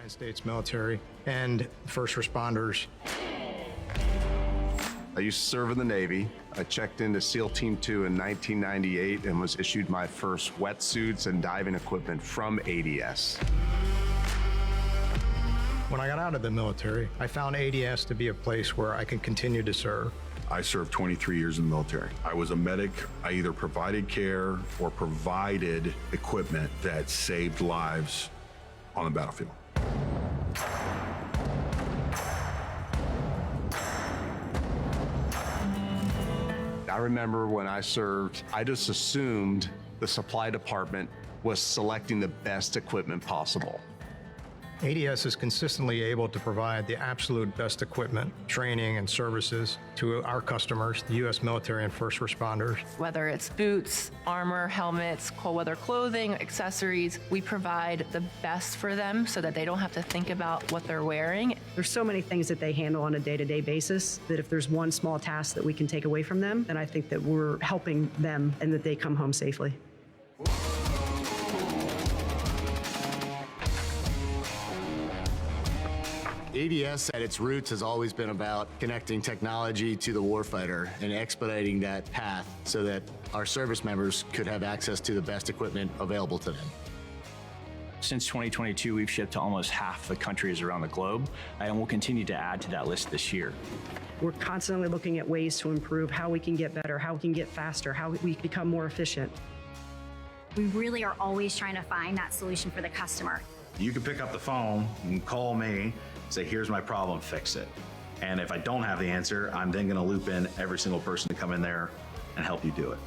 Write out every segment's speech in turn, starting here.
United States military and first responders. I used to serve in the Navy. I checked into SEAL Team 2 in 1998 and was issued my first wetsuits and diving equipment from ADS. When I got out of the military, I found ADS to be a place where I can continue to serve. I served 23 years in the military. I was a medic. I either provided care or provided equipment that saved lives on the battlefield. I remember when I served, I just assumed the supply department was selecting the best equipment possible. ADS is consistently able to provide the absolute best equipment, training, and services to our customers, the U.S. military and first responders. Whether it's boots, armor, helmets, cold weather clothing, accessories, we provide the best for them so that they don't have to think about what they're wearing. There's so many things that they handle on a day-to-day basis that if there's one small task that we can take away from them, then I think that we're helping them and that they come home safely. ADS at its roots has always been about connecting technology to the warfighter and expediting that path so that our service members could have access to the best equipment available to them. Since 2022, we've shipped to almost half the countries around the globe, and we'll continue to add to that list this year. We're constantly looking at ways to improve how we can get better, how we can get faster, how we become more efficient. We really are always trying to find that solution for the customer. You can pick up the phone and call me, say, here's my problem, fix it. And if I don't have the answer, I'm then gonna loop in every single person to come in there and help you do it.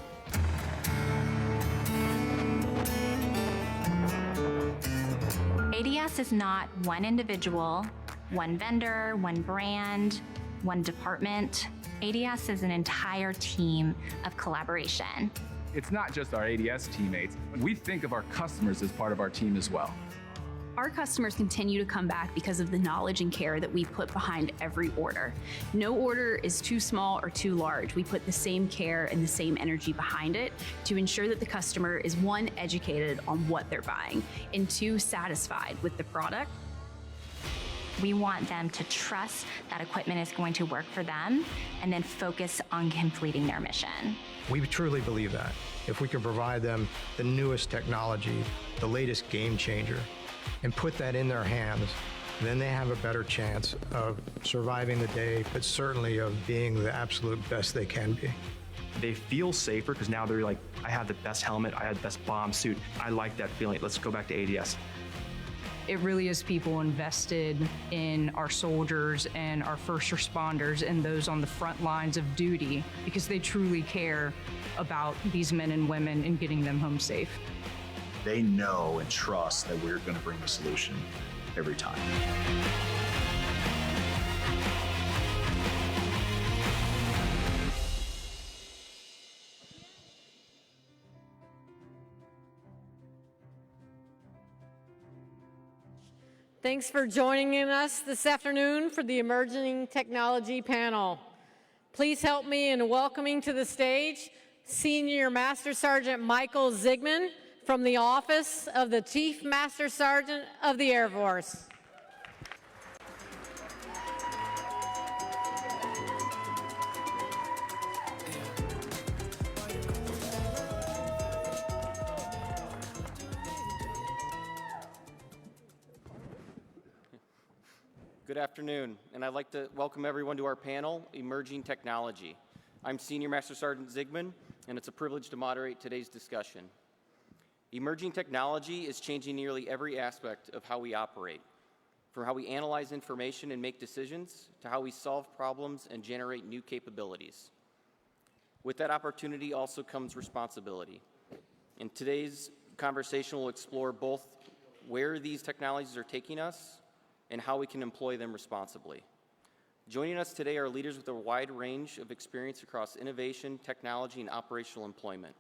ADS is not one individual, one vendor, one brand, one department. ADS is an entire team of collaboration. It's not just our ADS teammates. We think of our customers as part of our team as well. Our customers continue to come back because of the knowledge and care that we put behind every order. No order is too small or too large. We put the same care and the same energy behind it to ensure that the customer is, one, educated on what they're buying, and two, satisfied with the product. We want them to trust that equipment is going to work for them and then focus on completing their mission. We truly believe that. If we can provide them the newest technology, the latest game changer, and put that in their hands, then they have a better chance of surviving the day, but certainly of being the absolute best they can be. They feel safer because now they're like, I have the best helmet, I have the best bomb suit. I like that feeling. Let's go back to ADS. It really is people invested in our soldiers and our first responders and those on the front lines of duty because they truly care about these men and women and getting them home safe. They know and trust that we're gonna bring the solution every time. Thanks for joining us this afternoon for the Emerging Technology panel. Please help me in welcoming to the stage Senior Master Sergeant Michael Ziegman from the Office of the Chief Master Sergeant of the Air Force. Good afternoon, and I'd like to welcome everyone to our panel, Emerging Technology. I'm Senior Master Sergeant Ziegman, and it's a privilege to moderate today's discussion. Emerging technology is changing nearly every aspect of how we operate, from how we analyze information and make decisions, to how we solve problems and generate new capabilities. With that opportunity also comes responsibility. In today's conversation, we'll explore both where these technologies are taking us and how we can employ them responsibly. Joining us today are leaders with a wide range of experience across innovation, technology, and operational employment.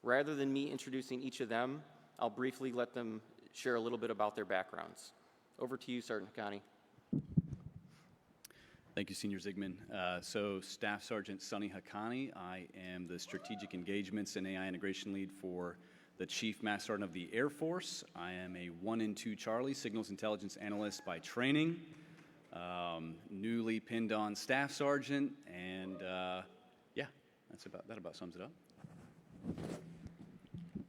Rather than me introducing each of them, I'll briefly let them share a little bit about their backgrounds. Over to you, Sergeant Haquani. Thank you, Senior Ziegman. So Staff Sergeant Sonny Haquani. I am the Strategic Engagements and AI Integration Lead for the Chief Master Sergeant of the Air Force. I am a 1 and 2 Charlie Signals Intelligence Analyst by training, newly pinned on Staff Sergeant, and yeah, that about sums it up.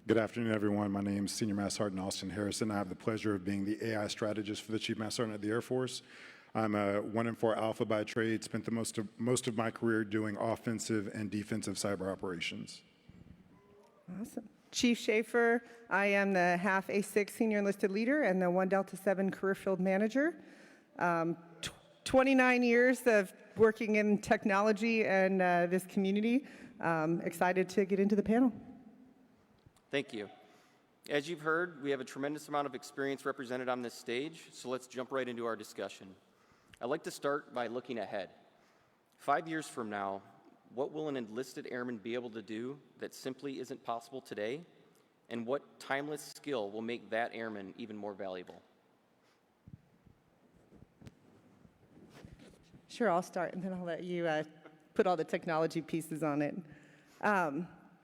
Good afternoon, everyone. My name is Senior Master Sergeant Austin Harrison. I have the pleasure of being the AI strategist for the Chief Master Sergeant of the Air Force. I'm a 1 and 4 Alpha by trade, spent the most of my career doing offensive and defensive cyber operations. Awesome. Chief Schaefer, I am the half A6 Senior Enlisted Leader and the 1 Delta 7 Career Field Manager. 29 years of working in technology and this community. Excited to get into the panel. Thank you. As you've heard, we have a tremendous amount of experience represented on this stage, so let's jump right into our discussion. I'd like to start by looking ahead. 5 years from now, what will an enlisted airman be able to do that simply isn't possible today? And what timeless skill will make that airman even more valuable? Sure, I'll start and then I'll let you put all the technology pieces on it.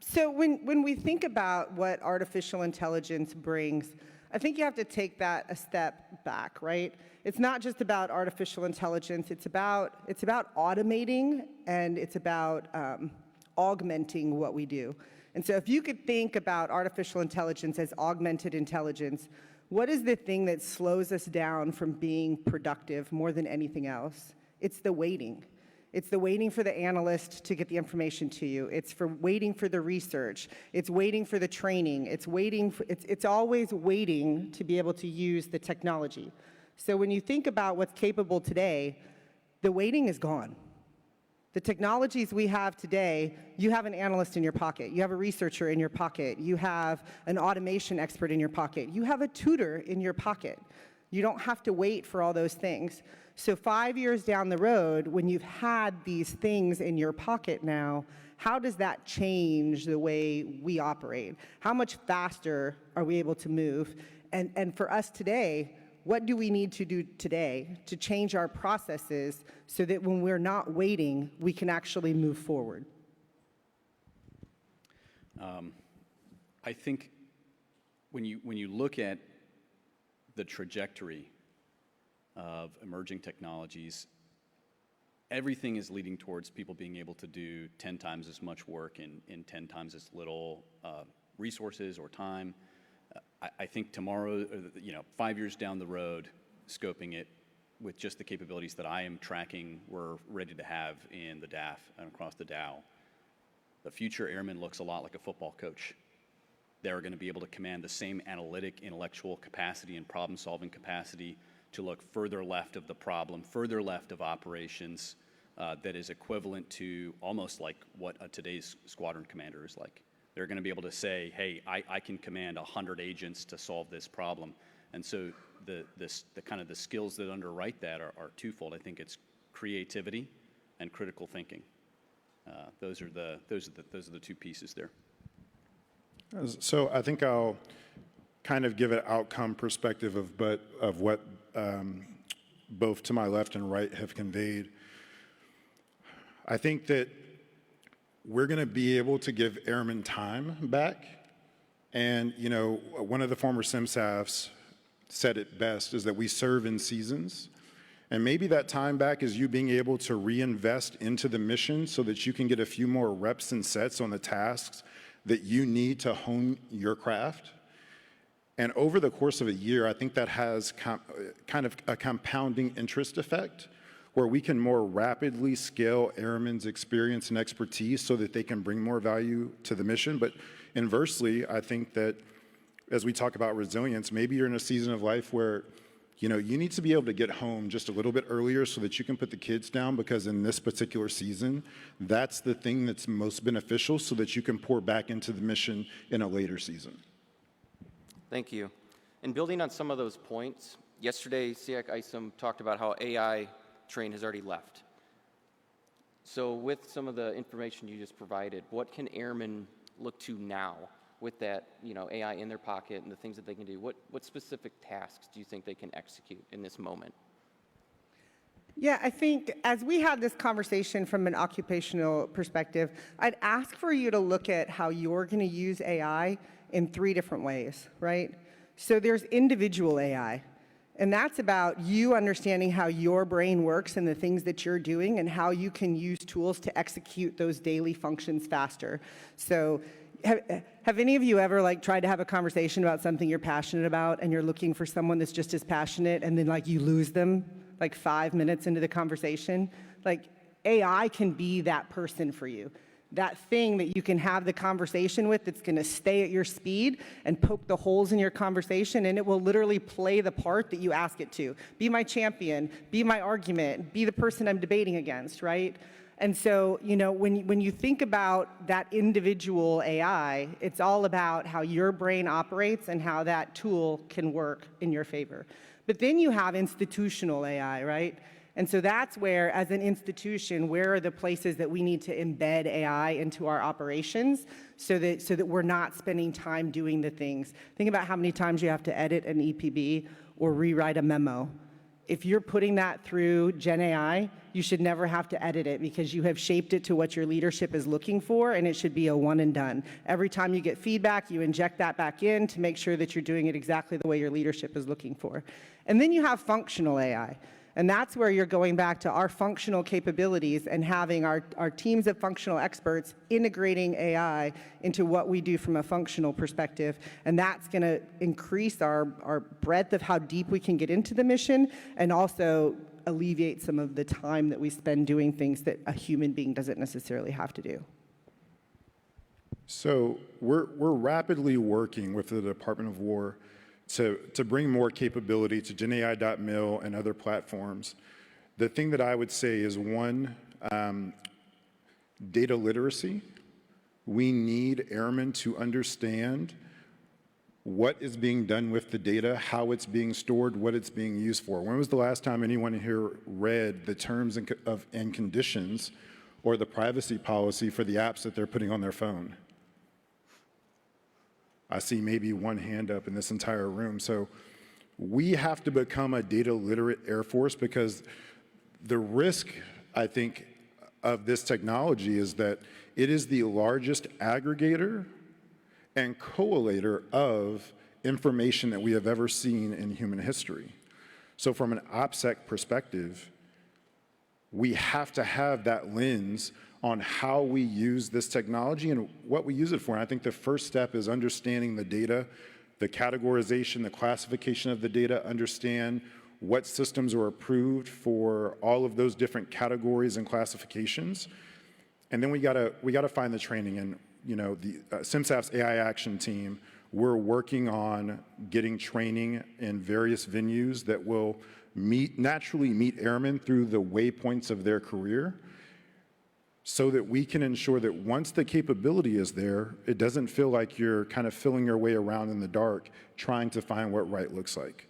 So when we think about what artificial intelligence brings, I think you have to take that a step back, right? It's not just about artificial intelligence, it's about automating and it's about augmenting what we do. And so if you could think about artificial intelligence as augmented intelligence, what is the thing that slows us down from being productive more than anything else? It's the waiting. It's the waiting for the analyst to get the information to you. It's for waiting for the research. It's waiting for the training. It's always waiting to be able to use the technology. So when you think about what's capable today, the waiting is gone. The technologies we have today, you have an analyst in your pocket. You have a researcher in your pocket. You have an automation expert in your pocket. You have a tutor in your pocket. You don't have to wait for all those things. So 5 years down the road, when you've had these things in your pocket now, how does that change the way we operate? How much faster are we able to move? And for us today, what do we need to do today to change our processes so that when we're not waiting, we can actually move forward? I think when you look at the trajectory of emerging technologies, everything is leading towards people being able to do 10 times as much work in 10 times as little resources or time. I think tomorrow, 5 years down the road, scoping it with just the capabilities that I am tracking we're ready to have in the DAF and across the Dow, the future airman looks a lot like a football coach. They're going to be able to command the same analytic, intellectual capacity and problem-solving capacity to look further left of the problem, further left of operations, that is equivalent to almost like what today's squadron commander is like. They're going to be able to say, hey, I can command 100 agents to solve this problem. And so the kind of the skills that underwrite that are twofold. I think it's creativity and critical thinking. Those are the two pieces there. So I think I'll kind of give an outcome perspective of what both to my left and right have conveyed. I think that we're going to be able to give airmen time back. And, one of the former SMSAFs said it best, is that we serve in seasons. And maybe that time back is you being able to reinvest into the mission so that you can get a few more reps and sets on the tasks that you need to hone your craft. And over the course of a year, I think that has kind of a compounding interest effect where we can more rapidly scale airmen's experience and expertise so that they can bring more value to the mission. But inversely, I think that as we talk about resilience, maybe you're in a season of life where you need to be able to get home just a little bit earlier so that you can put the kids down, because in this particular season, that's the thing that's most beneficial so that you can pour back into the mission in a later season. Thank you. And building on some of those points, yesterday SEAC ISOM talked about how AI train has already left. So with some of the information you just provided, what can airmen look to now with that AI in their pocket and the things that they can do? What specific tasks do you think they can execute in this moment? Yeah, I think as we had this conversation from an occupational perspective, I'd ask for you to look at how you're going to use AI in 3 different ways, right? So there's individual AI. And that's about you understanding how your brain works and the things that you're doing and how you can use tools to execute those daily functions faster. So have any of you ever tried to have a conversation about something you're passionate about and you're looking for someone that's just as passionate and then you lose them 5 minutes into the conversation? AI can be that person for you. That thing that you can have the conversation with that's going to stay at your speed and poke the holes in your conversation, and it will literally play the part that you ask it to. Be my champion, be my argument, be the person I'm debating against, right? And so, when you think about that individual AI, it's all about how your brain operates and how that tool can work in your favor. But then you have institutional AI, right? And so that's where, as an institution, where are the places that we need to embed AI into our operations so that we're not spending time doing the things. Think about how many times you have to edit an EPB or rewrite a memo. If you're putting that through Gen AI, you should never have to edit it because you have shaped it to what your leadership is looking for, and it should be a one and done. Every time you get feedback, you inject that back in to make sure that you're doing it exactly the way your leadership is looking for. And then you have functional AI. And that's where you're going back to our functional capabilities and having our teams of functional experts integrating AI into what we do from a functional perspective. And that's going to increase our breadth of how deep we can get into the mission and also alleviate some of the time that we spend doing things that a human being doesn't necessarily have to do. So we're rapidly working with the Department of War to bring more capability to GenAI.mil and other platforms. The thing that I would say is, one, data literacy. We need airmen to understand what is being done with the data, how it's being stored, what it's being used for. When was the last time anyone here read the terms and conditions or the privacy policy for the apps that they're putting on their phone? I see maybe one hand up in this entire room. So we have to become a data literate Air Force because the risk, I think, of this technology is that it is the largest aggregator and collator of information that we have ever seen in human history. So from an OPSEC perspective, we have to have that lens on how we use this technology and what we use it for. And I think the first step is understanding the data, the categorization, the classification of the data, understand what systems are approved for all of those different categories and classifications. And then we gotta find the training. And the CMSAF's AI action team, we're working on getting training in various venues that will naturally meet airmen through the waypoints of their career, so that we can ensure that once the capability is there, it doesn't feel like you're kind of feeling your way around in the dark, trying to find what right looks like.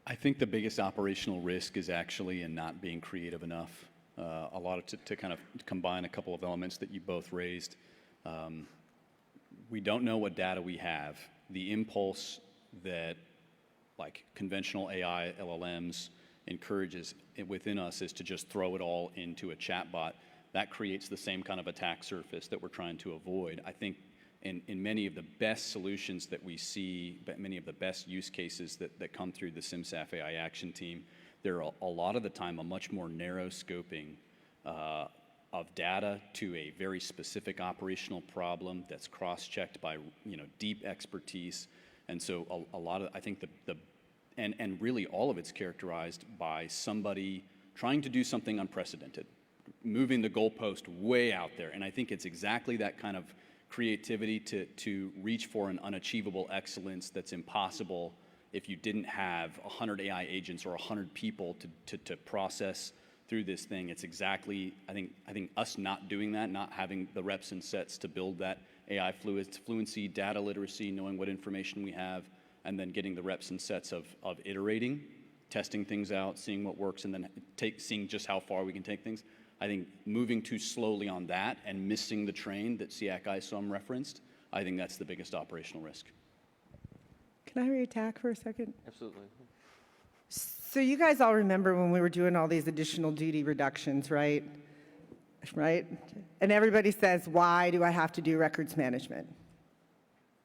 I think the biggest operational risk is actually in not being creative enough. A lot of to kind of combine a couple of elements that you both raised. We don't know what data we have. The impulse that conventional AI, LLMs, encourages within us is to just throw it all into a chatbot. That creates the same kind of attack surface that we're trying to avoid. I think in many of the best solutions that we see, but many of the best use cases that come through the CMSAF AI action team, there are a lot of the time a much more narrow scoping of data to a very specific operational problem that's cross-checked by deep expertise. And so a lot of, I think and really all of it's characterized by somebody trying to do something unprecedented, moving the goalpost way out there. And I think it's exactly that kind of creativity to reach for an unachievable excellence that's impossible if you didn't have 100 AI agents or 100 people to process through this thing. It's exactly, I think us not doing that, not having the reps and sets to build that AI fluency, data literacy, knowing what information we have, and then getting the reps and sets of iterating, testing things out, seeing what works, and then seeing just how far we can take things. I think moving too slowly on that and missing the train that SEAC ISOM referenced, I think that's the biggest operational risk. Can I re-attack for a second? Absolutely. So you guys all remember when we were doing all these additional duty reductions, right? right? And everybody says, why do I have to do records management,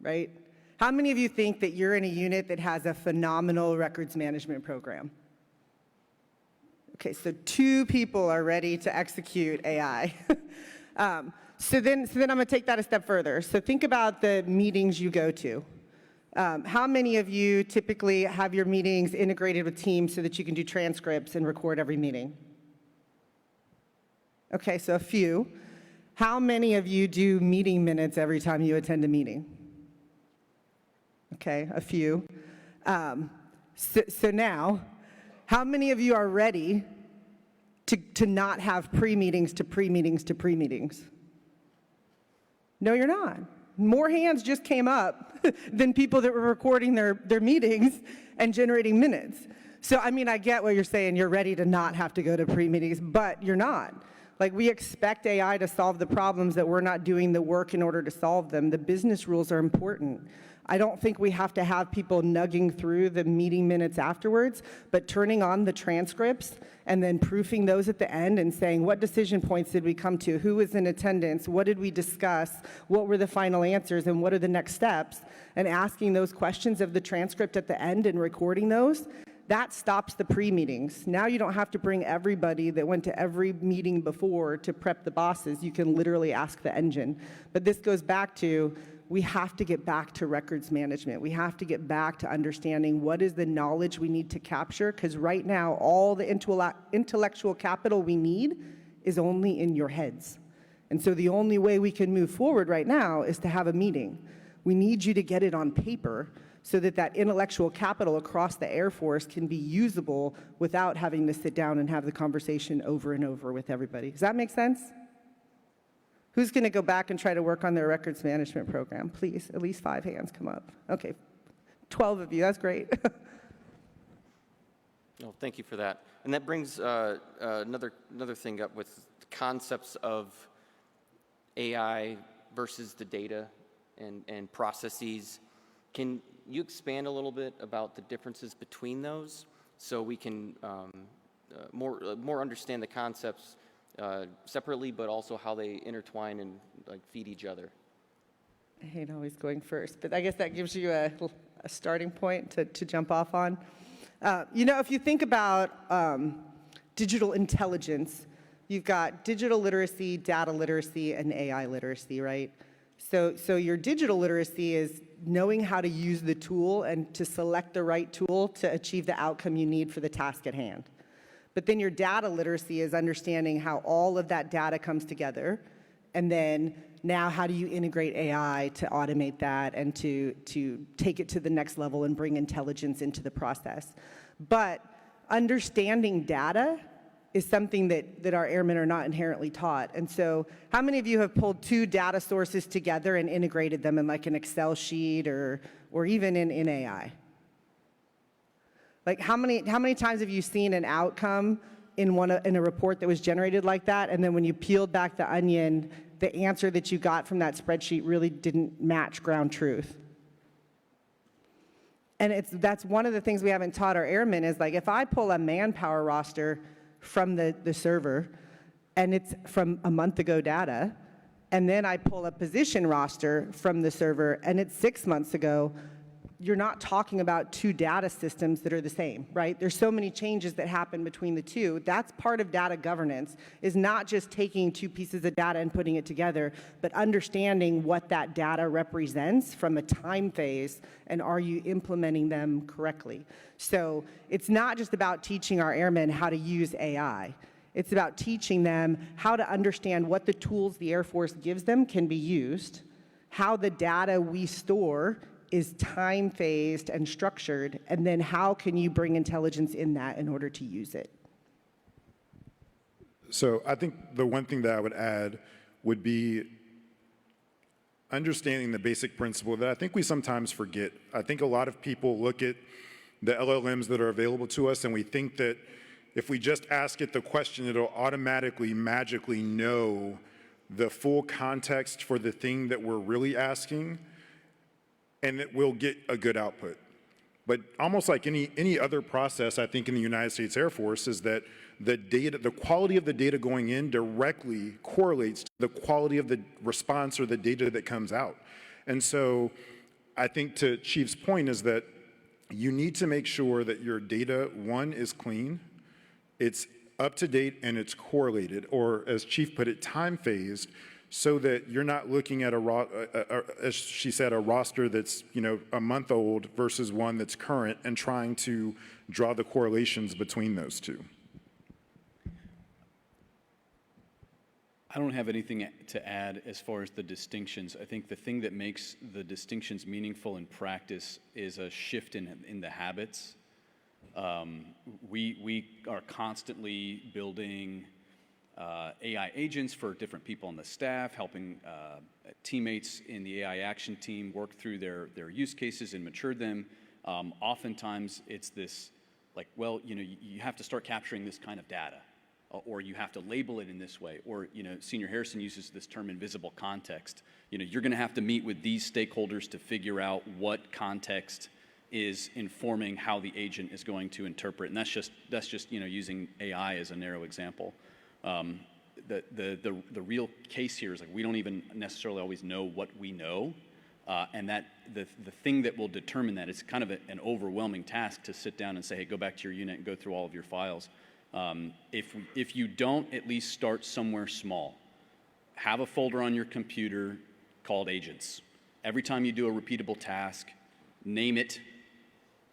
right? How many of you think that you're in a unit that has a phenomenal records management program? Okay, so 2 people are ready to execute AI. So then I'm going to take that a step further. So think about the meetings you go to. How many of you typically have your meetings integrated with Teams so that you can do transcripts and record every meeting? Okay, so a few. How many of you do meeting minutes every time you attend a meeting? Okay, a few. So now, how many of you are ready to not have pre-meetings to pre-meetings to pre-meetings? No, you're not. More hands just came up than people that were recording their meetings and generating minutes. So, I mean, I get what you're saying. You're ready to not have to go to pre-meetings, but you're not. Like, we expect AI to solve the problems that we're not doing the work in order to solve them. The business rules are important. I don't think we have to have people nugging through the meeting minutes afterwards, but turning on the transcripts and then proofing those at the end and saying, what decision points did we come to? Who was in attendance? What did we discuss? What were the final answers? And what are the next steps? And asking those questions of the transcript at the end and recording those, that stops the pre-meetings. Now you don't have to bring everybody that went to every meeting before to prep the bosses. You can literally ask the engine. But this goes back to, we have to get back to records management. We have to get back to understanding what is the knowledge we need to capture, because right now, all the intellectual capital we need is only in your heads. And so the only way we can move forward right now is to have a meeting. We need you to get it on paper so that that intellectual capital across the Air Force can be usable without having to sit down and have the conversation over and over with everybody. Does that make sense? Who's going to go back and try to work on their records management program? Please, at least 5 hands come up. Okay, 12 of you, that's great. Oh, thank you for that. And that brings another thing up with the concepts of AI versus the data and processes. Can you expand a little bit about the differences between those so we can more understand the concepts separately, but also how they intertwine and like feed each other? I hate always going first, but I guess that gives you a starting point to jump off on. You know, if you think about digital intelligence, you've got digital literacy, data literacy, and AI literacy, right? So your digital literacy is knowing how to use the tool and to select the right tool to achieve the outcome you need for the task at hand. But then your data literacy is understanding how all of that data comes together, and then now how do you integrate AI to automate that and to take it to the next level and bring intelligence into the process. But understanding data is something that our airmen are not inherently taught. And so how many of you have pulled 2 data sources together and integrated them in like an Excel sheet or even in AI? Like how many times have you seen an outcome in a report that was generated like that, and then when you peeled back the onion, the answer that you got from that spreadsheet really didn't match ground truth? And that's one of the things we haven't taught our airmen is like, if I pull a manpower roster from the server and it's from a month ago data, and then I pull a position roster from the server and it's 6 months ago, you're not talking about 2 data systems that are the same, right? There's so many changes that happen between the 2. That's part of data governance, is not just taking 2 pieces of data and putting it together, but understanding what that data represents from a time phase, and are you implementing them correctly? So it's not just about teaching our airmen how to use AI. It's about teaching them how to understand what the tools the Air Force gives them can be used, how the data we store is time-phased and structured, and then how can you bring intelligence in that in order to use it? So I think the one thing that I would add would be understanding the basic principle that I think we sometimes forget. I think a lot of people look at the LLMs that are available to us and we think that if we just ask it the question, it'll automatically, magically know the full context for the thing that we're really asking, and it will get a good output. But almost like any other process, I think in the United States Air Force, is that the data, the quality of the data going in directly correlates to the quality of the response or the data that comes out. And so I think to Chief's point is that you need to make sure that your data, one, is clean, it's up to date, and it's correlated, or as Chief put it, time phased, so that you're not looking at as she said, a roster that's, you know, a month old versus one that's current, and trying to draw the correlations between those two. I don't have anything to add as far as the distinctions. I think the thing that makes the distinctions meaningful in practice is a shift in the habits. We are constantly building AI agents for different people on the staff, helping teammates in the AI action team work through their use cases and mature them. Oftentimes it's this, like, well, you know, you have to start capturing this kind of data, or you have to label it in this way, or, you know, Senior Harrison uses this term invisible context. You know, you're going to have to meet with these stakeholders to figure out what context is informing how the agent is going to interpret, and that's just you know, using AI as a narrow example. The real case here is, like, we don't even necessarily always know what we know, and that the thing that will determine that is kind of an overwhelming task to sit down and say, hey, go back to your unit and go through all of your files. If you don't at least start somewhere small, have a folder on your computer called agents. Every time you do a repeatable task, name it,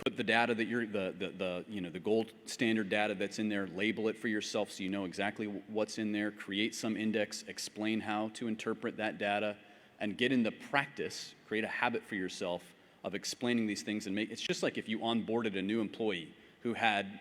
put the data that you're, the gold standard data that's in there, label it for yourself so you know exactly what's in there, create some index, explain how to interpret that data, and get in the practice, create a habit for yourself of explaining these things. And it's just like if you onboarded a new employee who had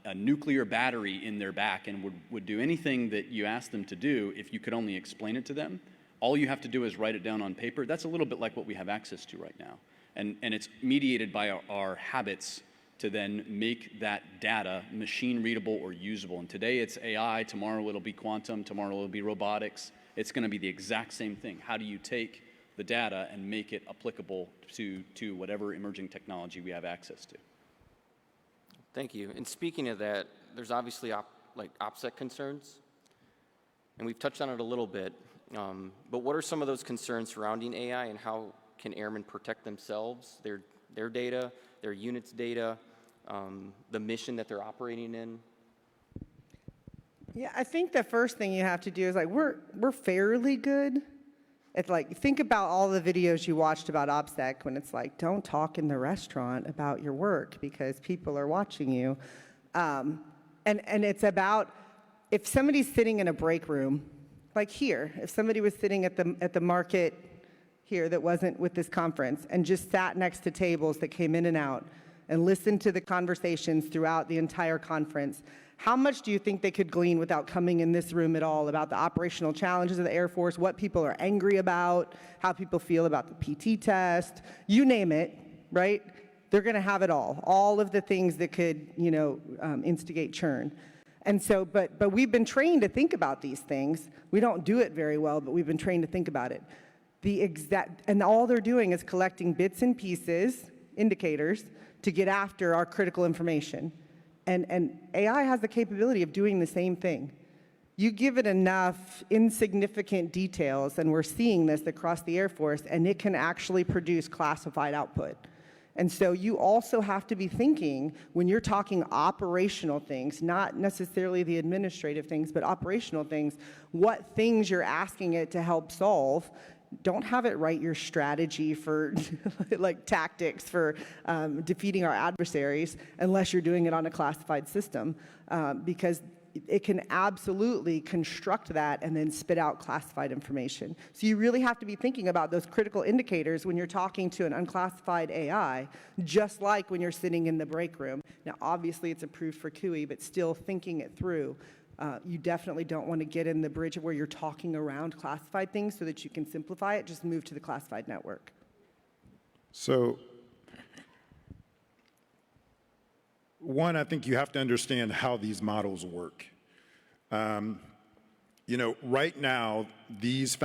a nuclear battery in their back and would do anything that you asked them to do if you could only explain it to them. All you have to do is write it down on paper. That's a little bit like what we have access to right now. And it's mediated by our habits to then make that data machine readable or usable. And today it's AI, tomorrow it'll be quantum, tomorrow it'll be robotics. It's going to be the exact same thing. How do you take the data and make it applicable to whatever emerging technology we have access to? Thank you. And speaking of that, there's obviously OPSEC concerns, and we've touched on it a little bit. But what are some of those concerns surrounding AI, and how can airmen protect themselves, their data, their unit's data, the mission that they're operating in? Yeah, I think the first thing you have to do is, like, we're fairly good. It's like, think about all the videos you watched about OPSEC when it's like, don't talk in the restaurant about your work because people are watching you. And it's about, if somebody's sitting in a break room, like here, if somebody was sitting at the market here that wasn't with this conference and just sat next to tables that came in and out and listened to the conversations throughout the entire conference, how much do you think they could glean without coming in this room at all about the operational challenges of the Air Force, what people are angry about, how people feel about the PT test, you name it, right? They're going to have it all of the things that could, you know, instigate churn. And so, but we've been trained to think about these things. We don't do it very well, but we've been trained to think about it. And all they're doing is collecting bits and pieces, indicators, to get after our critical information. And AI has the capability of doing the same thing. You give it enough insignificant details, and we're seeing this across the Air Force, and it can actually produce classified output. And so you also have to be thinking, when you're talking operational things, not necessarily the administrative things, but operational things, what things you're asking it to help solve. Don't have it write your strategy for like tactics for defeating our adversaries unless you're doing it on a classified system, because it can absolutely construct that and then spit out classified information. So you really have to be thinking about those critical indicators when you're talking to an unclassified AI, just like when you're sitting in the break room. Now, obviously it's approved for CUI, but still thinking it through. You definitely don't want to get in the bridge where you're talking around classified things so that you can simplify it. Just move to the classified network. So, one, I think you have to understand how these models work. You know, right now, these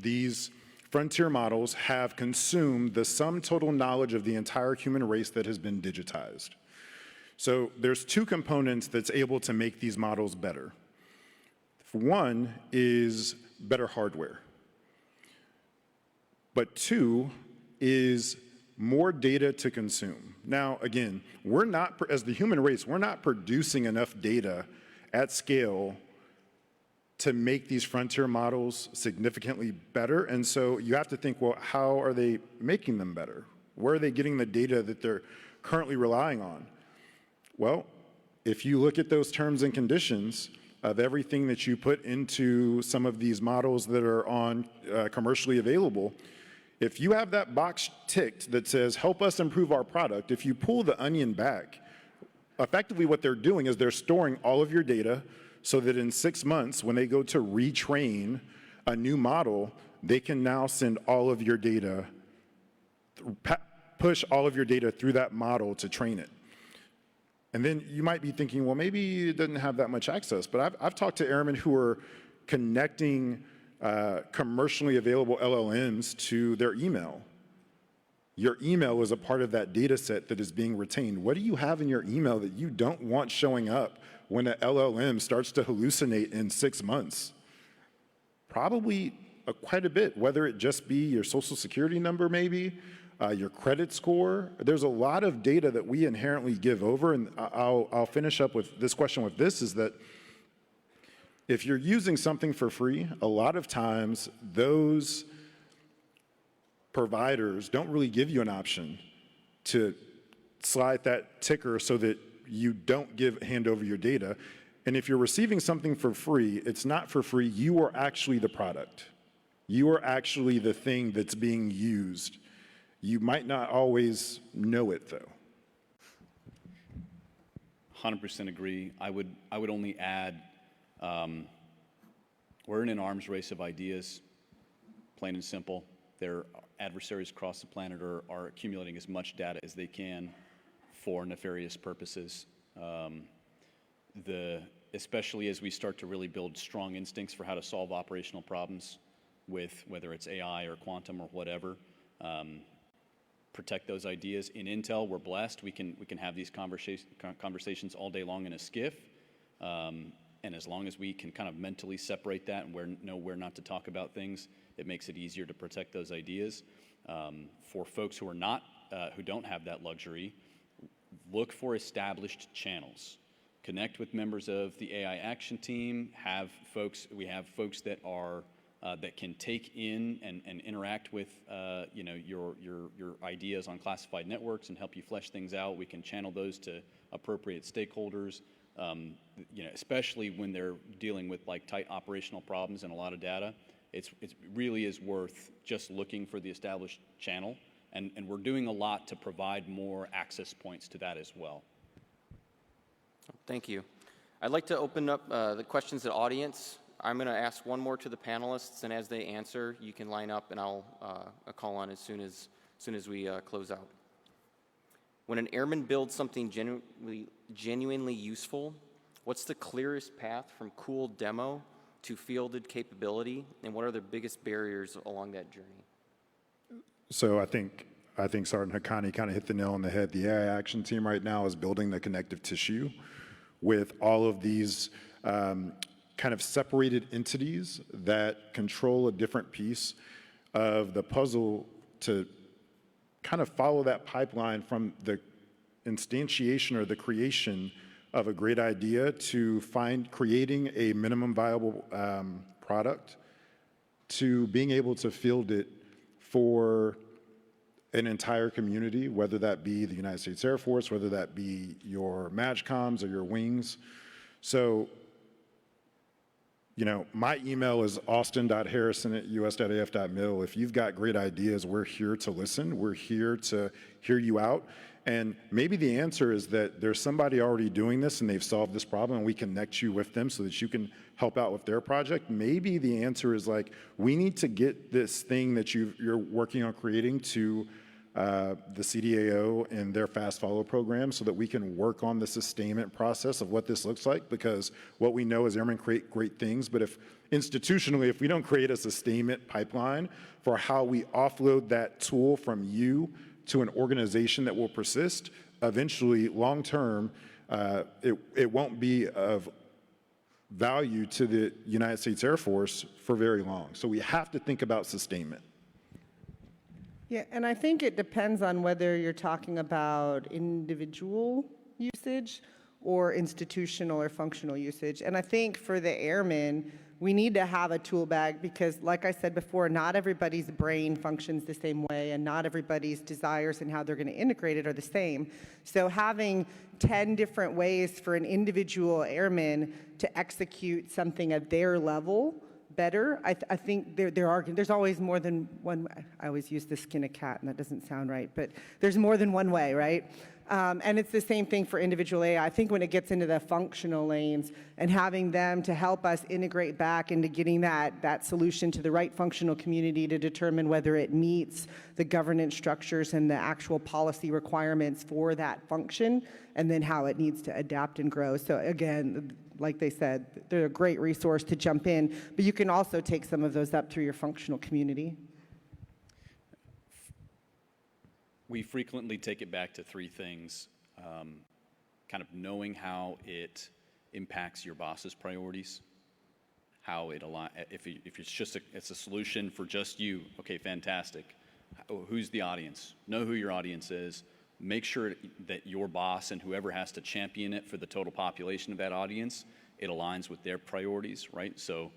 these frontier models have consumed the sum total knowledge of the entire human race that has been digitized. So there's two components that's able to make these models better. One is better hardware. But two is more data to consume. Now, again, we're not, as the human race, we're not producing enough data at scale to make these frontier models significantly better. And so you have to think, well, how are they making them better? Where are they getting the data that they're currently relying on? Well, if you look at those terms and conditions of everything that you put into some of these models that are on commercially available, if you have that box ticked that says, help us improve our product, if you pull the onion back, effectively what they're doing is they're storing all of your data so that in 6 months, when they go to retrain a new model, they can now send all of your data, push all of your data through that model to train it. And then you might be thinking, well, maybe it doesn't have that much access. But I've talked to airmen who are connecting commercially available LLMs to their email. Your email is a part of that data set that is being retained. What do you have in your email that you don't want showing up when an LLM starts to hallucinate in 6 months? Probably quite a bit, whether it just be your social security number maybe, your credit score. There's a lot of data that we inherently give over, and I'll finish up with this question with this, is that if you're using something for free, a lot of times those providers don't really give you an option to slide that ticker so that you don't hand over your data. And if you're receiving something for free, it's not for free. You are actually the product. You are actually the thing that's being used. You might not always know it, though. 100% agree. I would only add, we're in an arms race of ideas, plain and simple. Their adversaries across the planet are accumulating as much data as they can for nefarious purposes. Especially as we start to really build strong instincts for how to solve operational problems with whether it's AI or quantum or whatever. Protect those ideas. In Intel, we're blessed. We can have these conversations all day long in a skiff. And as long as we can kind of mentally separate that and know where not to talk about things, it makes it easier to protect those ideas. For folks who are not, who don't have that luxury, look for established channels. Connect with members of the AI action team. We have folks that are that can take in and interact with your ideas on classified networks and help you flesh things out. We can channel those to appropriate stakeholders. Especially when they're dealing with like tight operational problems and a lot of data, it really is worth just looking for the established channel, and we're doing a lot to provide more access points to that as well. Thank you. I'd like to open up the questions to the audience. I'm going to ask one more to the panelists, and as they answer, you can line up, and I'll call on as soon as we close out. When an airman builds something genuinely useful, what's the clearest path from cool demo to fielded capability, and what are the biggest barriers along that journey? So I think Sergeant Haquani kind of hit the nail on the head. The AI action team right now is building the connective tissue with all of these kind of separated entities that control a different piece of the puzzle to kind of follow that pipeline from the instantiation or the creation of a great idea to creating a minimum viable product to being able to field it for an entire community, whether that be the United States Air Force, whether that be your MAGCOMs or your wings. So, my email is austin.harrison@us.af.mil. If you've got great ideas, we're here to listen. We're here to hear you out. And maybe the answer is that there's somebody already doing this and they've solved this problem and we connect you with them so that you can help out with their project. Maybe the answer is like, we need to get this thing that you're working on creating to the CDAO and their fast follow program so that we can work on the sustainment process of what this looks like, because what we know is airmen create great things, but if institutionally, if we don't create a sustainment pipeline for how we offload that tool from you to an organization that will persist, eventually, long term, it won't be of value to the United States Air Force for very long. So we have to think about sustainment. Yeah, and I think it depends on whether you're talking about individual usage or institutional or functional usage. And I think for the airmen, we need to have a tool bag because, like I said before, not everybody's brain functions the same way and not everybody's desires and how they're going to integrate it are the same. So having 10 different ways for an individual airman to execute something at their level better, I think there's always more than one. I always use the skin a cat, and that doesn't sound right, but there's more than one way, right? And it's the same thing for individual AI. I think when it gets into the functional lanes and having them to help us integrate back into getting that solution to the right functional community to determine whether it meets the governance structures and the actual policy requirements for that function, and then how it needs to adapt and grow. So again, like they said, they're a great resource to jump in, but you can also take some of those up through your functional community. We frequently take it back to three things, kind of knowing how it impacts your boss's priorities, how it if it's just it's a solution for just you, okay, fantastic. Who's the audience? Know who your audience is. Make sure that your boss and whoever has to champion it for the total population of that audience, it aligns with their priorities, right? So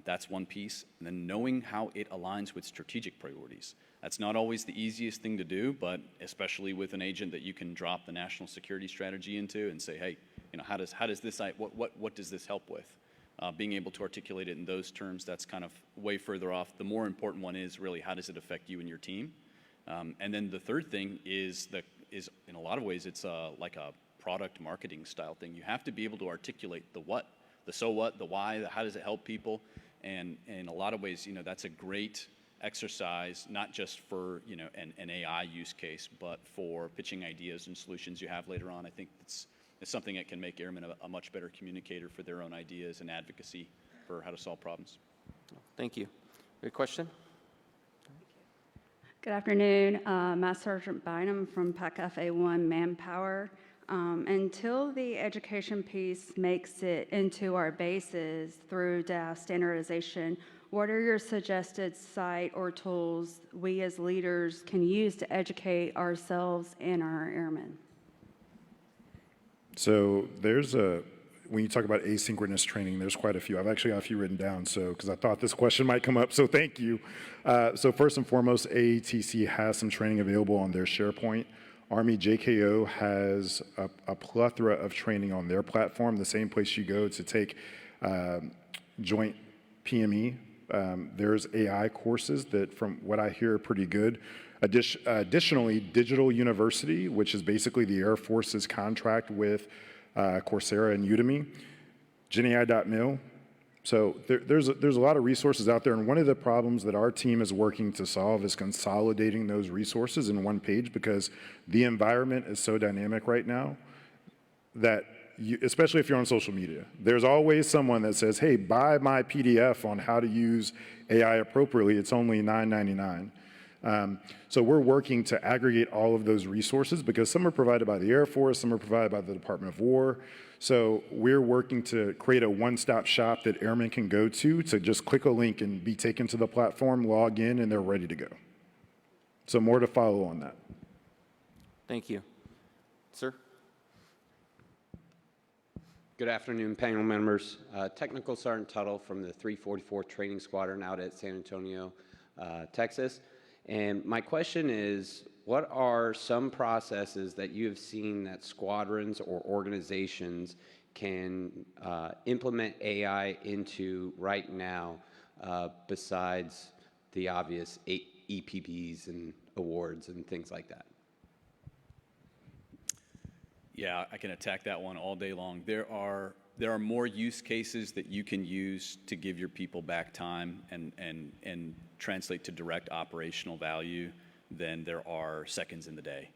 that's one piece. And then knowing how it aligns with strategic priorities. That's not always the easiest thing to do, but especially with an agent that you can drop the national security strategy into and say, hey, how does this, what does this help with? Being able to articulate it in those terms, that's kind of way further off. The more important one is really how does it affect you and your team? And then the third thing is in a lot of ways, it's like a product marketing style thing. You have to be able to articulate the what, the so what, the why, the how does it help people? And in a lot of ways, that's a great exercise, not just for an AI use case, but for pitching ideas and solutions you have later on. I think it's something that can make airmen a much better communicator for their own ideas and advocacy for how to solve problems. Thank you. Good question? Good afternoon. Master Sergeant Bynum from PAC FA1 Manpower. Until the education piece makes it into our bases through DAF standardization, what are your suggested site or tools we as leaders can use to educate ourselves and our airmen? So when you talk about asynchronous training, there's quite a few. I've actually got a few written down, because I thought this question might come up, so thank you. So first and foremost, AATC has some training available on their SharePoint. Army JKO has a plethora of training on their platform, the same place you go to take joint PME. There's AI courses that, from what I hear, are pretty good. Additionally, Digital University, which is basically the Air Force's contract with Coursera and Udemy, GenAI.mil. So there's a lot of resources out there, and one of the problems that our team is working to solve is consolidating those resources in one page, because the environment is so dynamic right now that especially if you're on social media, there's always someone that says, hey, buy my PDF on how to use AI appropriately. It's only $9.99. So we're working to aggregate all of those resources, because some are provided by the Air Force, some are provided by the Department of War. So we're working to create a one-stop shop that airmen can go to just click a link and be taken to the platform, log in, and they're ready to go. So more to follow on that. Thank you. Sir? Good afternoon, panel members. Technical Sergeant Tuttle from the 344th Training Squadron out at San Antonio, Texas. And my question is, what are some processes that you have seen that squadrons or organizations can implement AI into right now, besides the obvious EPPs and awards and things like that? Yeah, I can attack that one all day long. There are more use cases that you can use to give your people back time and translate to direct operational value than there are seconds in the day.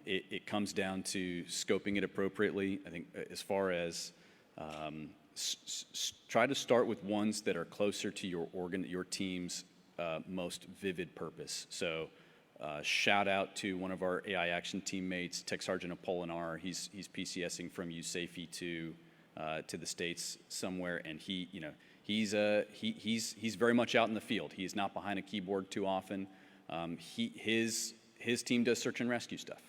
It comes down to scoping it appropriately. I think as far as try to start with ones that are closer to your team's most vivid purpose. So Shout out to one of our AI Action teammates, Tech Sergeant Apolinar. He's PCSing from USAFE to the States somewhere, and he's very much out in the field. He is not behind a keyboard too often. His team does search and rescue stuff,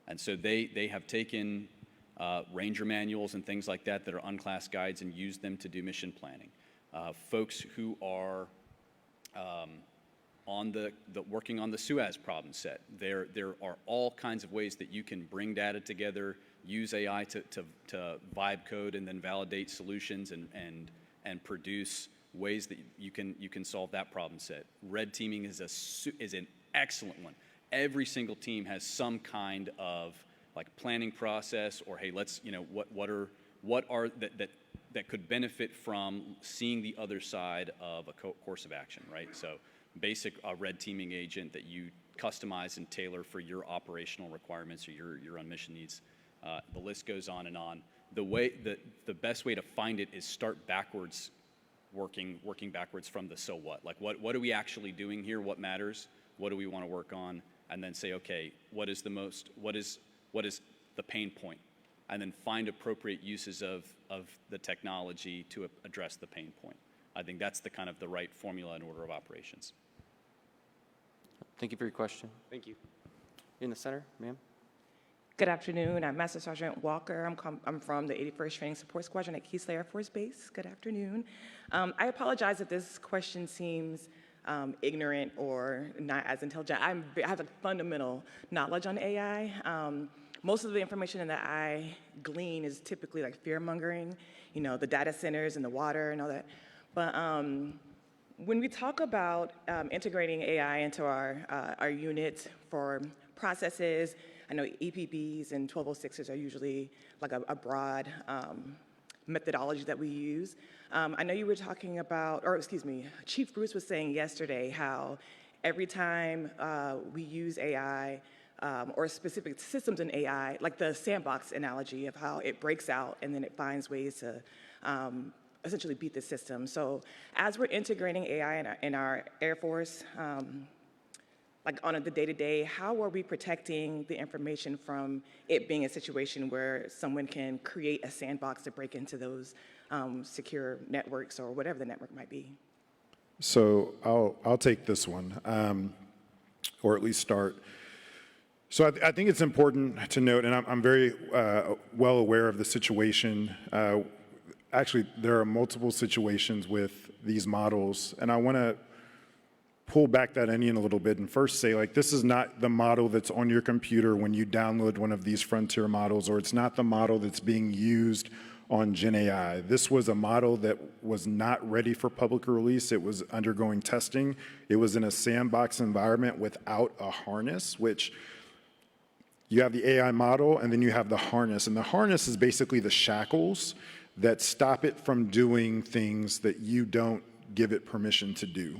and so they have taken ranger manuals and things like that are unclassed guides and used them to do mission planning. Folks who are working on the Suez problem set. There are all kinds of ways that you can bring data together, use AI to vibe code and then validate solutions and produce ways that you can solve that problem set. Red teaming is an excellent one. Every single team has some kind of like planning process, or hey, let's what are that could benefit from seeing the other side of a course of action, right? So basic red teaming agent that you customize and tailor for your operational requirements or your own mission needs. The list goes on and on. The best way to find it is start backwards, working backwards from the so what. Like what are we actually doing here? What matters? What do we want to work on? And then say, okay, what is the pain point? And then find appropriate uses of the technology to address the pain point. I think that's the right formula and order of operations. Thank you for your question. Thank you. In the center, ma'am. Good afternoon. I'm Master Sergeant Walker. I'm from the 81st Training Support Squadron at Keesler Air Force Base. Good afternoon. I apologize if this question seems ignorant or not as intelligent. I have a fundamental knowledge on AI. Most of the information that I glean is typically like fear-mongering, the data centers and the water and all that. But when we talk about integrating AI into our units for processes, I know EPBs and 1206s are usually like a broad methodology that we use. I know you were talking about, or excuse me, Chief Bruce was saying yesterday how every time we use AI, or specific systems in AI, like the sandbox analogy of how it breaks out and then it finds ways to essentially beat the system. So as we're integrating AI in our Air Force, like on the day-to-day, how are we protecting the information from it being a situation where someone can create a sandbox to break into those secure networks or whatever the network might be? So I'll take this one, or at least start. So I think it's important to note, and I'm very well aware of the situation. Actually, there are multiple situations with these models, and I want to pull back that onion a little bit and first say, like, this is not the model that's on your computer when you download one of these frontier models, or it's not the model that's being used on Gen AI. This was a model that was not ready for public release. It was undergoing testing. It was in a sandbox environment without a harness, which you have the AI model, and then you have the harness. And the harness is basically the shackles that stop it from doing things that you don't give it permission to do.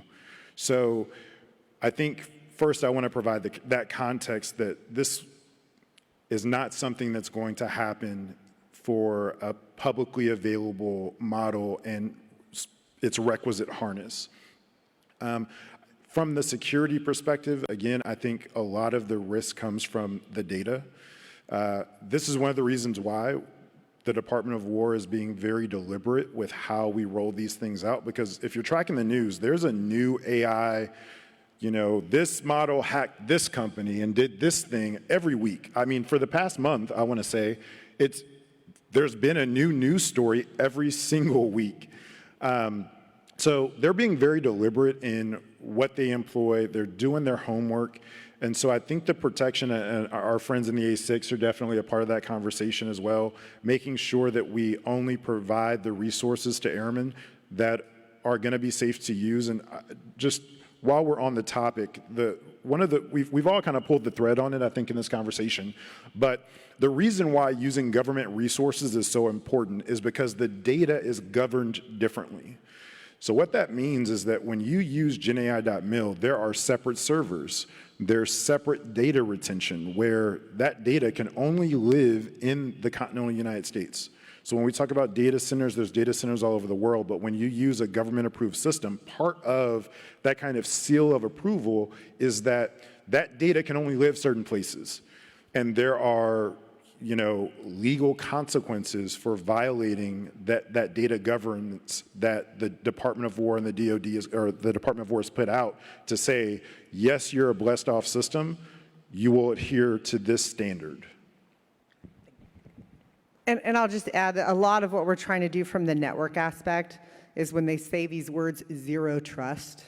So I think first I want to provide that context that this is not something that's going to happen for a publicly available model and its requisite harness. From the security perspective, again, I think a lot of the risk comes from the data. This is one of the reasons why the Department of War is being very deliberate with how we roll these things out, because if you're tracking the news, there's a new AI, this model hacked this company and did this thing every week. I mean, for the past month, I want to say, there's been a new news story every single week. So they're being very deliberate in what they employ. They're doing their homework. And so I think the protection, and our friends in the A6 are definitely a part of that conversation as well, making sure that we only provide the resources to airmen that are going to be safe to use. And just while we're on the topic, we've all kind of pulled the thread on it, I think, in this conversation. But the reason why using government resources is so important is because the data is governed differently. So what that means is that when you use GenAI.mil, there are separate servers. There's separate data retention where that data can only live in the continental United States. So when we talk about data centers, there's data centers all over the world, but when you use a government-approved system, part of that kind of seal of approval is that that data can only live certain places. And there are, legal consequences for violating that data governance that the Department of War and the DoD or the Department of War has put out to say, yes, you're a blessed off system, you will adhere to this standard. And I'll just add that a lot of what we're trying to do from the network aspect is when they say these words, zero trust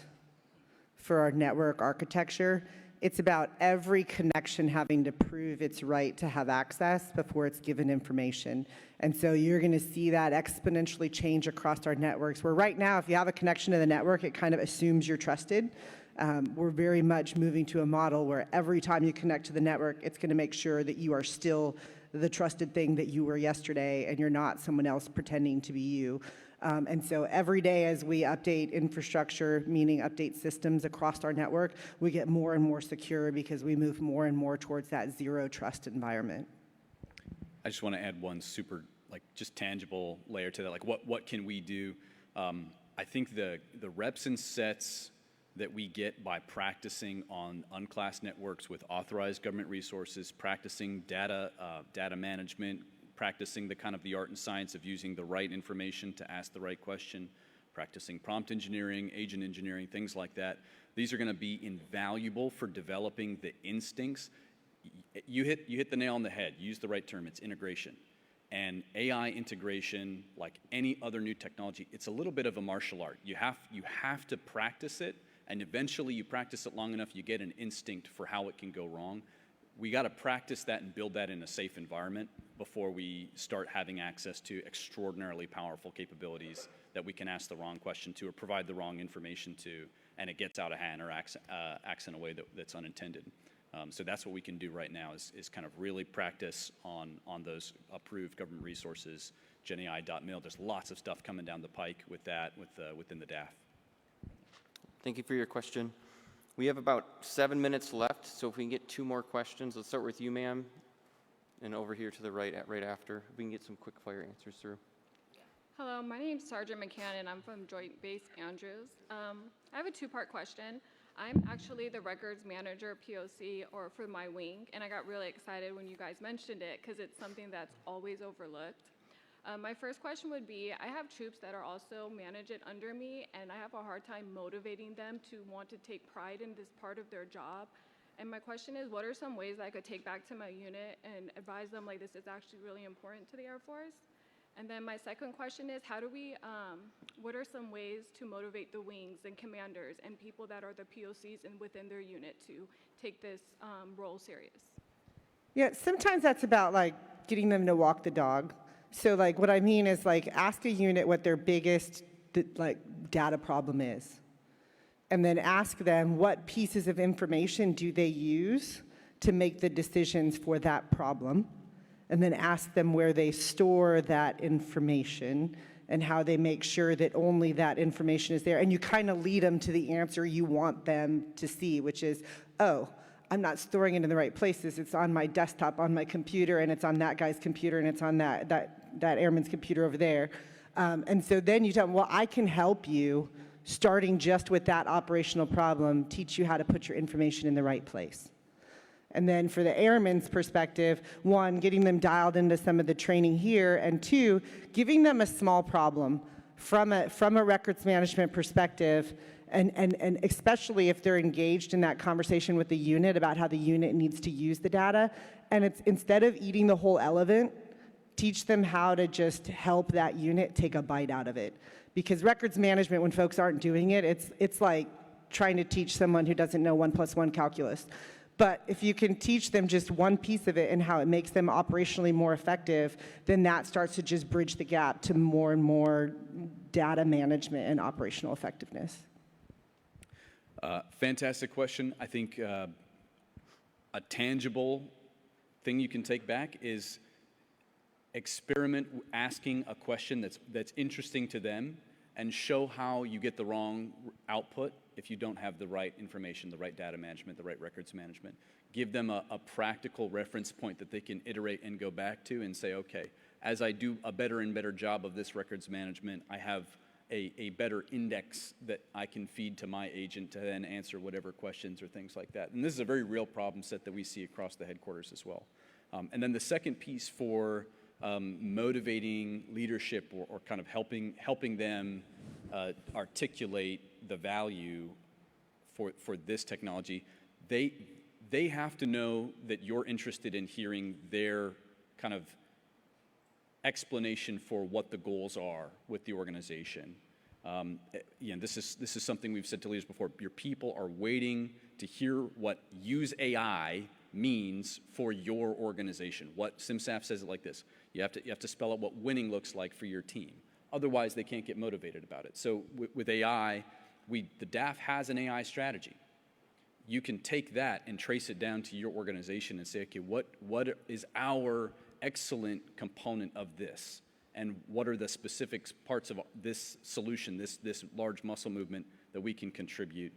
for our network architecture, it's about every connection having to prove its right to have access before it's given information. And so you're going to see that exponentially change across our networks, where right now, if you have a connection to the network, it kind of assumes you're trusted. We're very much moving to a model where every time you connect to the network, it's going to make sure that you are still the trusted thing that you were yesterday, and you're not someone else pretending to be you. And so every day as we update infrastructure, meaning update systems across our network, we get more and more secure because we move more and more towards that zero trust environment. I just want to add one super, just tangible layer to that. What can we do? I think the reps and sets that we get by practicing on unclassed networks with authorized government resources, practicing data management, practicing the art and science of using the right information to ask the right question, practicing prompt engineering, agent engineering, things like that. These are going to be invaluable for developing the instincts. You hit the nail on the head. You used the right term. It's integration. And AI integration, like any other new technology, it's a little bit of a martial art. You have to practice it, and eventually you practice it long enough, you get an instinct for how it can go wrong. We got to practice that and build that in a safe environment before we start having access to extraordinarily powerful capabilities that we can ask the wrong question to or provide the wrong information to, and it gets out of hand or acts in a way that's unintended. So that's what we can do right now is kind of really practice on those approved government resources, GenAI.mil. There's lots of stuff coming down the pike with that within the DAF. Thank you for your question. We have about 7 minutes left, so if we can get 2 more questions. Let's start with you, ma'am, and over here to the right after. If we can get some quick fire answers through. Hello, my name is Sergeant McCann, and I'm from Joint Base Andrews. I have a 2-part question. I'm actually the records manager POC for my wing, and I got really excited when you guys mentioned it because it's something that's always overlooked. My first question would be, I have troops that are also manage it under me, and I have a hard time motivating them to want to take pride in this part of their job. And my question is, what are some ways I could take back to my unit and advise them like this is actually really important to the Air Force? And then my second question is, what are some ways to motivate the wings and commanders and people that are the POCs and within their unit to take this role serious? Yeah, sometimes that's about getting them to walk the dog. So what I mean is ask a unit what their biggest data problem is. And then ask them what pieces of information do they use to make the decisions for that problem. And then ask them where they store that information and how they make sure that only that information is there. And you kind of lead them to the answer you want them to see, which is, oh, I'm not storing it in the right places. It's on my desktop, on my computer, and it's on that guy's computer, and it's on that airman's computer over there. And so then you tell them, well, I can help you, starting just with that operational problem, teach you how to put your information in the right place. And then for the airman's perspective, 1, getting them dialed into some of the training here, and 2, giving them a small problem from a records management perspective, and especially if they're engaged in that conversation with the unit about how the unit needs to use the data. And it's instead of eating the whole elephant, teach them how to just help that unit take a bite out of it. Because records management, when folks aren't doing it, it's like trying to teach someone who doesn't know 1 + 1 calculus. But if you can teach them just one piece of it and how it makes them operationally more effective, then that starts to just bridge the gap to more and more data management and operational effectiveness. Fantastic question. I think a tangible thing you can take back is experiment asking a question that's interesting to them and show how you get the wrong output if you don't have the right information, the right data management, the right records management. Give them a practical reference point that they can iterate and go back to and say, okay, as I do a better and better job of this records management, I have a better index that I can feed to my agent to then answer whatever questions or things like that. And this is a very real problem set that we see across the headquarters as well. And then the second piece for motivating leadership or kind of helping them articulate the value for this technology, they have to know that you're interested in hearing their kind of explanation for what the goals are with the organization. This is something we've said to leaders before. Your people are waiting to hear what use AI means for your organization. What SMSAF says it like this: you have to spell out what winning looks like for your team. Otherwise, they can't get motivated about it. So with AI, the DAF has an AI strategy. You can take that and trace it down to your organization and say, okay, what is our excellent component of this? And what are the specific parts of this solution, this large muscle movement that we can contribute?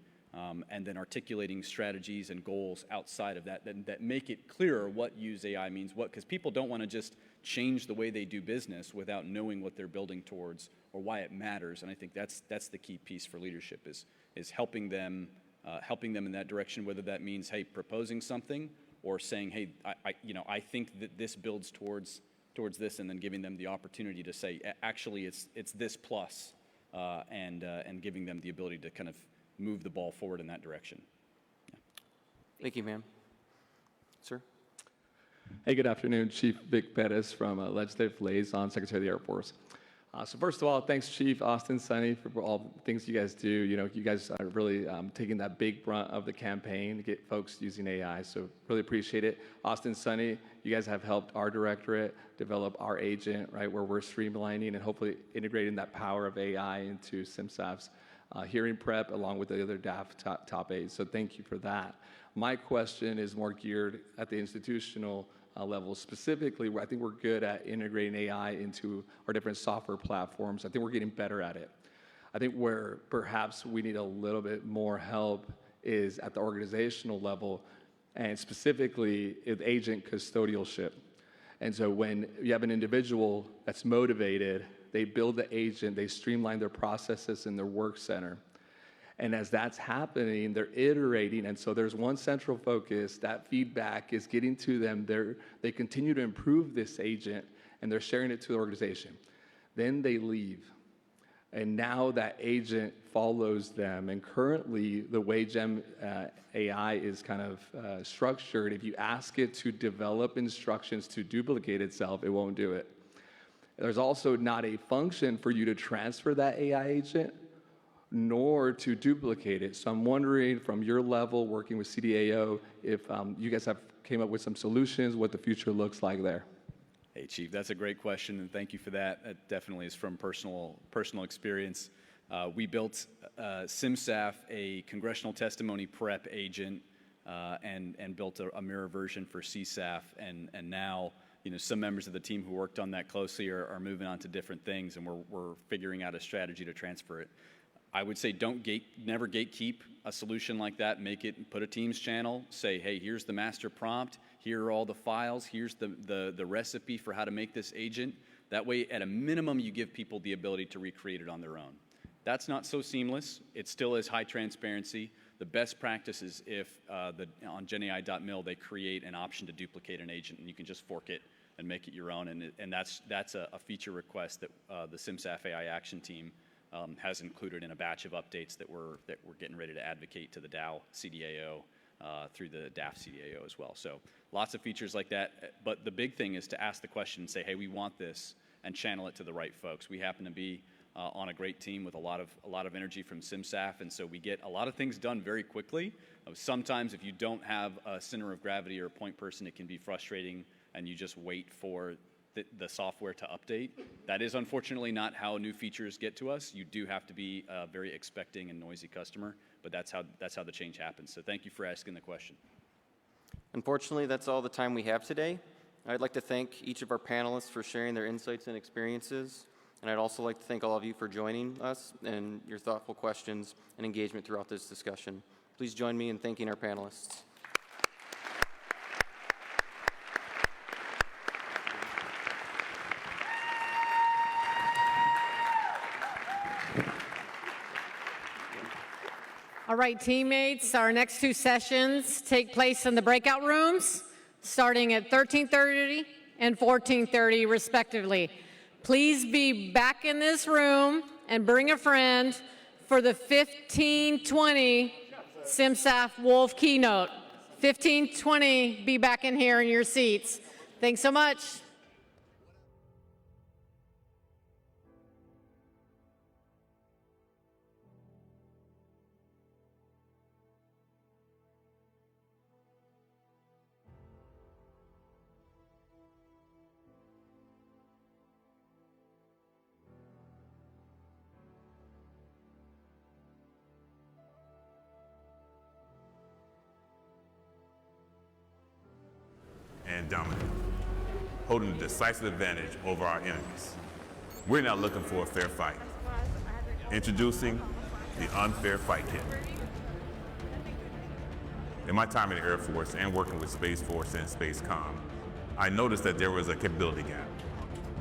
And then articulating strategies and goals outside of that make it clearer what use AI means, because people don't want to just change the way they do business without knowing what they're building towards or why it matters. And I think that's the key piece for leadership is helping them in that direction, whether that means, hey, proposing something or saying, hey, I think that this builds towards this, and then giving them the opportunity to say, actually, it's this plus, and giving them the ability to kind of move the ball forward in that direction. Yeah. Thank you, ma'am. Sir? Hey, good afternoon. Chief Vic Pettis from Legislative Liaison, Secretary of the Air Force. So first of all, thanks, Chief Austin, Sonny, for all the things you guys do. You guys are really taking that big brunt of the campaign to get folks using AI, so really appreciate it. Austin, Sonny, you guys have helped our directorate develop our agent, right, where we're streamlining and hopefully integrating that power of AI into SMSAF's hearing prep along with the other DAF top aides, so thank you for that. My question is more geared at the institutional level. Specifically, I think we're good at integrating AI into our different software platforms. I think we're getting better at it. I think where perhaps we need a little bit more help is at the organizational level, and specifically with agent custodialship. And so when you have an individual that's motivated, they build the agent, they streamline their processes in their work center. And as that's happening, they're iterating, and so there's one central focus. That feedback is getting to them. They continue to improve this agent, and they're sharing it to the organization. Then they leave, and now that agent follows them. And currently, the way Gem AI is kind of structured, if you ask it to develop instructions to duplicate itself, it won't do it. There's also not a function for you to transfer that AI agent, nor to duplicate it. So I'm wondering, from your level, working with CDAO, if you guys have came up with some solutions, what the future looks like there. Hey, Chief, that's a great question, and thank you for that. That definitely is from personal experience. We built SMSAF, a congressional testimony prep agent, and built a mirror version for CSAF, and now some members of the team who worked on that closely are moving on to different things, and we're figuring out a strategy to transfer it. I would say never gatekeep a solution like that. Put a Teams channel, say, hey, here's the master prompt, here are all the files, here's the recipe for how to make this agent. That way, at a minimum, you give people the ability to recreate it on their own. That's not so seamless. It still is high transparency. The best practice is if on genai.mil they create an option to duplicate an agent, and you can just fork it and make it your own. And that's a feature request that the SMSAF AI action team has included in a batch of updates that we're getting ready to advocate to the Dow CDAO through the DAF CDAO as well. So lots of features like that. But the big thing is to ask the question and say, hey, we want this, and channel it to the right folks. We happen to be on a great team with a lot of energy from SMSAF, and so we get a lot of things done very quickly. Sometimes if you don't have a center of gravity or a point person, it can be frustrating, and you just wait for the software to update. That is unfortunately not how new features get to us. You do have to be a very expecting and noisy customer, but that's how the change happens. So thank you for asking the question. Unfortunately, that's all the time we have today. I'd like to thank each of our panelists for sharing their insights and experiences, and I'd also like to thank all of you for joining us and your thoughtful questions and engagement throughout this discussion. Please join me in thanking our panelists. All right, teammates, our next two sessions take place in the breakout rooms, starting at 13:30 and 14:30, respectively. Please be back in this room and bring a friend for the 1520 CMSAF Wolf keynote. 1520, be back in here in your seats. Thanks so much. And dominant, holding a decisive advantage over our enemies. We're not looking for a fair fight. Introducing the Unfair Fight Kit. In my time in the Air Force and working with Space Force and Space Com, I noticed that there was a capability gap.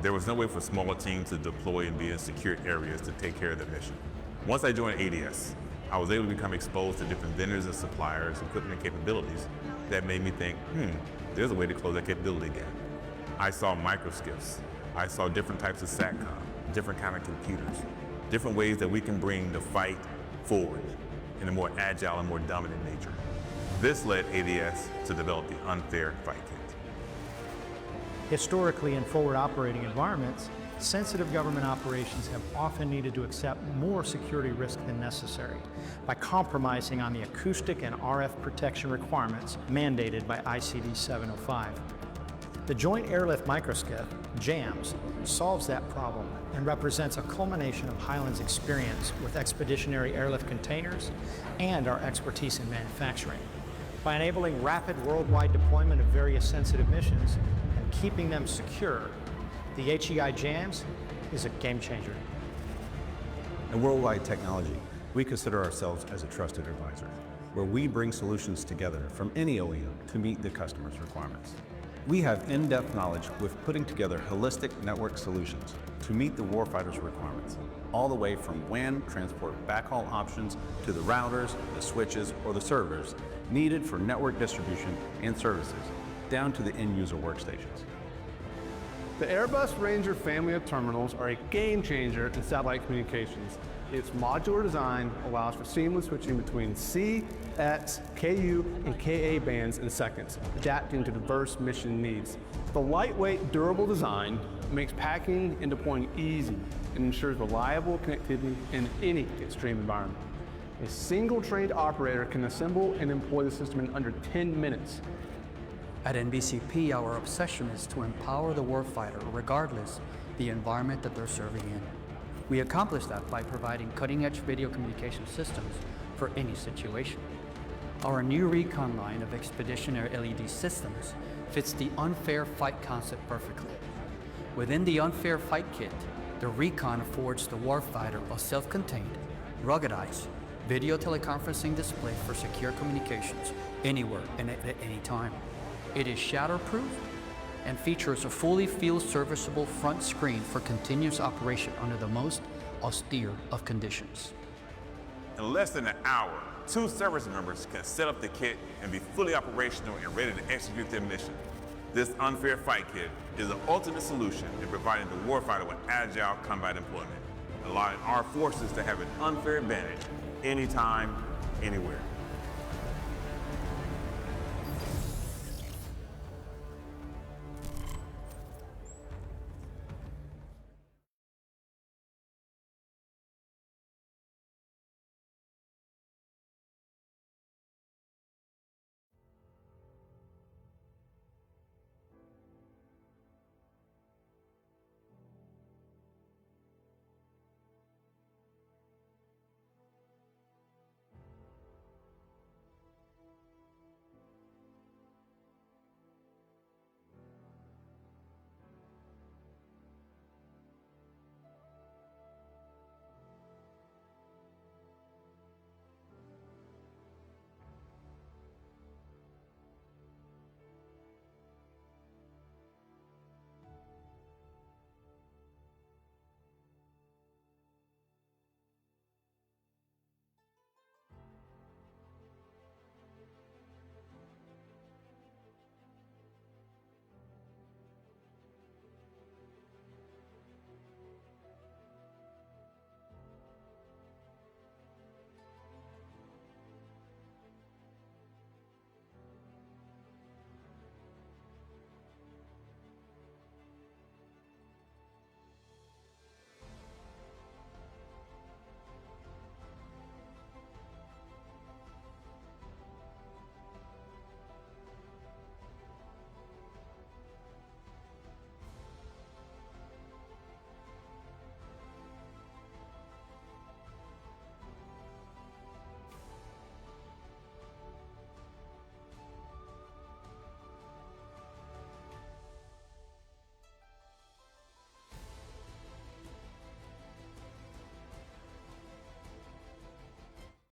There was no way for smaller teams to deploy and be in secure areas to take care of the mission. Once I joined ADS, I was able to become exposed to different vendors and suppliers, equipment and capabilities that made me think, there's a way to close that capability gap. I saw microskiffs. I saw different types of SATCOM, different kind of computers, different ways that we can bring the fight forward in a more agile and more dominant nature. This led ADS to develop the Unfair Fight Kit. Historically, in forward operating environments, sensitive government operations have often needed to accept more security risk than necessary by compromising on the acoustic and RF protection requirements mandated by ICD 705. The Joint Airlift Microskiff, JAMS, solves that problem and represents a culmination of Highland's experience with expeditionary airlift containers and our expertise in manufacturing. By enabling rapid worldwide deployment of various sensitive missions and keeping them secure, the HEI JAMS is a game changer. In worldwide technology, we consider ourselves as a trusted advisor, where we bring solutions together from any OEM to meet the customer's requirements. We have in-depth knowledge with putting together holistic network solutions to meet the warfighter's requirements, all the way from WAN transport backhaul options to the routers, the switches, or the servers needed for network distribution and services, down to the end-user workstations. The Airbus Ranger family of terminals are a game changer in satellite communications. Its modular design allows for seamless switching between C, X, KU, and KA bands in seconds, adapting to diverse mission needs. The lightweight, durable design makes packing and deploying easy and ensures reliable connectivity in any extreme environment. A single trained operator can assemble and employ the system in under 10 minutes. At NBCP, our obsession is to empower the warfighter regardless the environment that they're serving in. We accomplish that by providing cutting-edge video communication systems for any situation. Our new Recon line of expeditionary LED systems fits the Unfair Fight concept perfectly. Within the Unfair Fight Kit, the Recon affords the warfighter a self-contained, ruggedized video teleconferencing display for secure communications anywhere and at any time. It is shatterproof and features a fully field-serviceable front screen for continuous operation under the most austere of conditions. In less than an hour, 2 service members can set up the kit and be fully operational and ready to execute their mission. This Unfair Fight Kit is the ultimate solution in providing the warfighter with agile combat employment, allowing our forces to have an unfair advantage anytime, anywhere.